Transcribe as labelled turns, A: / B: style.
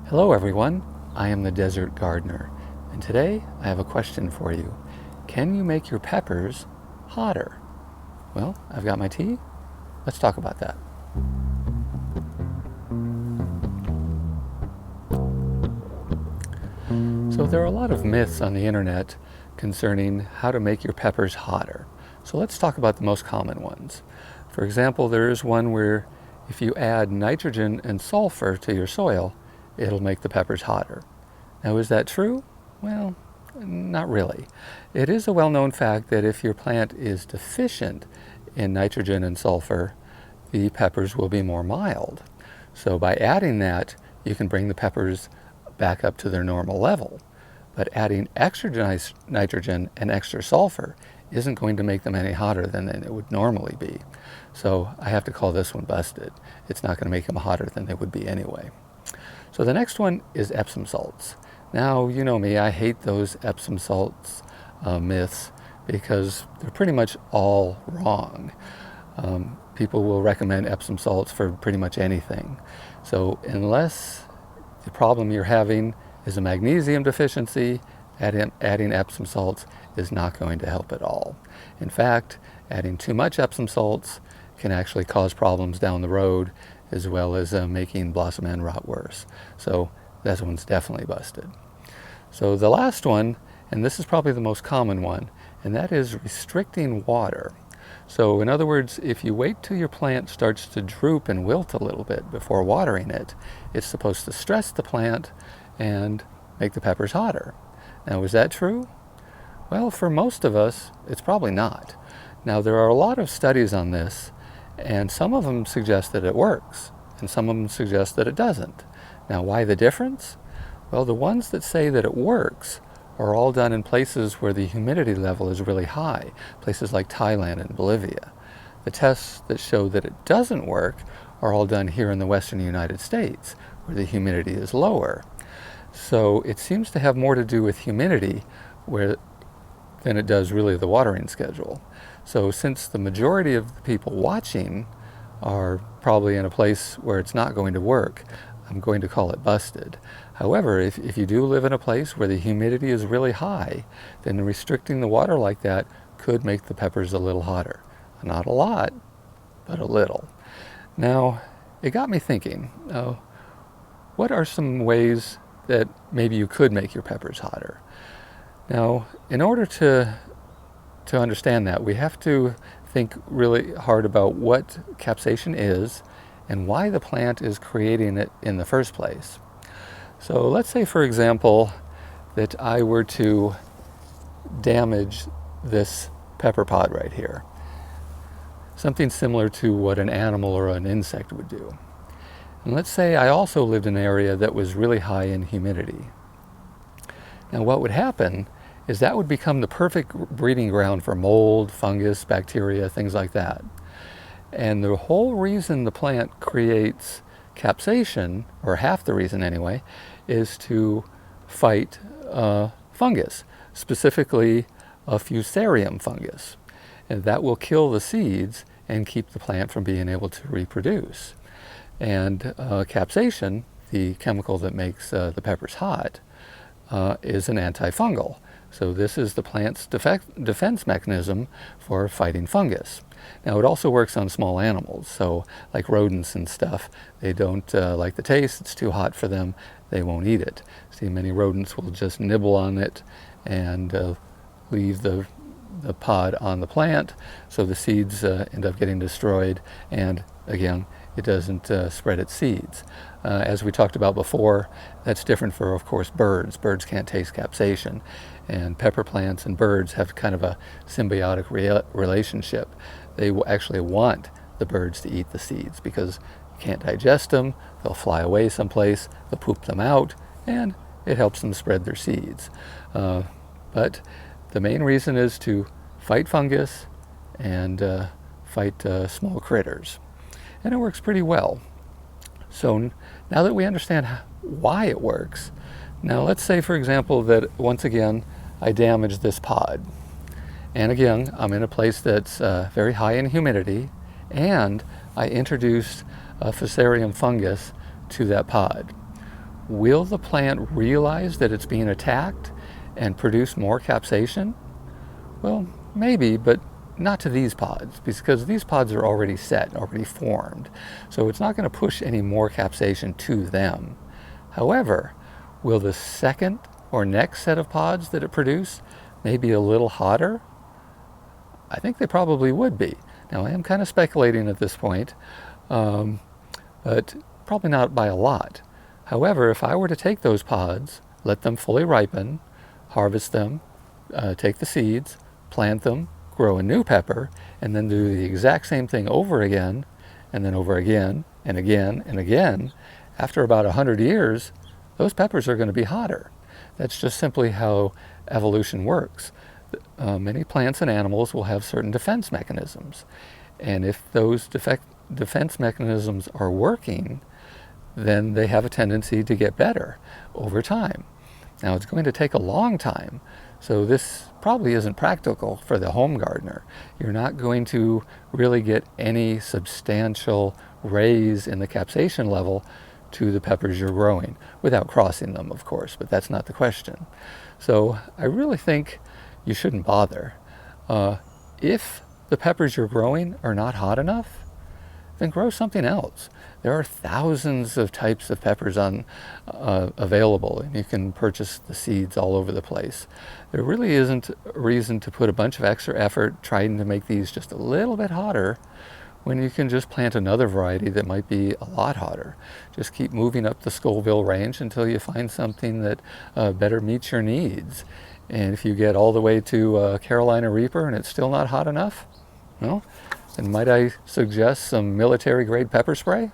A: Hello everyone, I am the Desert Gardener, and today I have a question for you. Can you make your peppers hotter? Well, I've got my tea. Let's talk about that. So there are a lot of myths on the internet concerning how to make your peppers hotter. So let's talk about the most common ones. For example, there is one where if you add nitrogen and sulfur to your soil, it'll make the peppers hotter. Now, is that true? Well, not really. It is a well-known fact that if your plant is deficient in nitrogen and sulfur, the peppers will be more mild. So by adding that, you can bring the peppers back up to their normal level. But adding extra nitrogen and extra sulfur isn't going to make them any hotter than it would normally be. So I have to call this one busted. It's not going to make them hotter than they would be anyway. So the next one is Epsom salts. Now, you know me, I hate those Epsom salts myths because they're pretty much all wrong. People will recommend Epsom salts for pretty much anything. So unless the problem you're having is a magnesium deficiency, adding Epsom salts is not going to help at all. In fact, adding too much Epsom salts can actually cause problems down the road, as well as making blossom end rot worse. So that one's definitely busted. So the last one, and this is probably the most common one, and that is restricting water. So in other words, if you wait till your plant starts to droop and wilt a little bit before watering it, it's supposed to stress the plant and make the peppers hotter. Now, is that true? Well, for most of us, it's probably not. Now, there are a lot of studies on this, and some of them suggest that it works, and some of them suggest that it doesn't. Now, why the difference? Well, the ones that say that it works are all done in places where the humidity level is really high, places like Thailand and Bolivia. The tests that show that it doesn't work are all done here in the western United States, where the humidity is lower. So it seems to have more to do with humidity than it does really the watering schedule. So since the majority of the people watching are probably in a place where it's not going to work, I'm going to call it busted. However, if you do live in a place where the humidity is really high, then restricting the water like that could make the peppers a little hotter. Not a lot, but a little. Now, it got me thinking, what are some ways that maybe you could make your peppers hotter? Now, in order to understand that, we have to think really hard about what capsaicin is and why the plant is creating it in the first place. So let's say, for example, that I were to damage this pepper pod right here. Something similar to what an animal or an insect would do. And let's say I also lived in an area that was really high in humidity. Now what would happen is that would become the perfect breeding ground for mold, fungus, bacteria, things like that. And the whole reason the plant creates capsaicin, or half the reason anyway, is to fight fungus, specifically a fusarium fungus. And that will kill the seeds and keep the plant from being able to reproduce. And capsaicin, the chemical that makes the peppers hot, is an antifungal. So this is the plant's defense mechanism for fighting fungus. Now it also works on small animals, so like rodents and stuff. They don't like the taste, it's too hot for them, they won't eat it. See, many rodents will just nibble on it and leave the pod on the plant, so the seeds end up getting destroyed, and again, it doesn't spread its seeds. As we talked about before, that's different for, of course, birds. Birds can't taste capsaicin, and pepper plants and birds have kind of a symbiotic relationship. They will actually want the birds to eat the seeds because you can't digest them, they'll fly away someplace, they'll poop them out, and it helps them spread their seeds. But the main reason is to fight fungus and fight small critters. And it works pretty well. So now that we understand why it works, now let's say, for example, that once again I damage this pod. And again, I'm in a place that's very high in humidity, and I introduced a fusarium fungus to that pod. will the plant realize that it's being attacked and produce more capsaicin? Well, maybe, but not to these pods, because these pods are already set, already formed. So it's not going to push any more capsaicin to them. However, will the second or next set of pods that it produce may be a little hotter? I think they probably would be. Now, I am kind of speculating at this point, but probably not by a lot. However, if I were to take those pods, let them fully ripen, harvest them, take the seeds, plant them, grow a new pepper, and then do the exact same thing over again, and then over again, and again, and again, after about 100 years, those peppers are going to be hotter. That's just simply how evolution works. Many plants and animals will have certain defense mechanisms. And if those defense mechanisms are working, then they have a tendency to get better over time. Now, it's going to take a long time, so this probably isn't practical for the home gardener. You're not going to really get any substantial raise in the capsaicin level to the peppers you're growing, without crossing them, of course, but that's not the question. So I really think you shouldn't bother. If the peppers you're growing are not hot enough, then grow something else. There are thousands of types of peppers available, and you can purchase the seeds all over the place. There really isn't a reason to put a bunch of extra effort trying to make these just a little bit hotter when you can just plant another variety that might be a lot hotter. Just keep moving up the Scoville range until you find something that better meets your needs. And if you get all the way to Carolina Reaper and it's still not hot enough, well, then might I suggest some military grade pepper spray?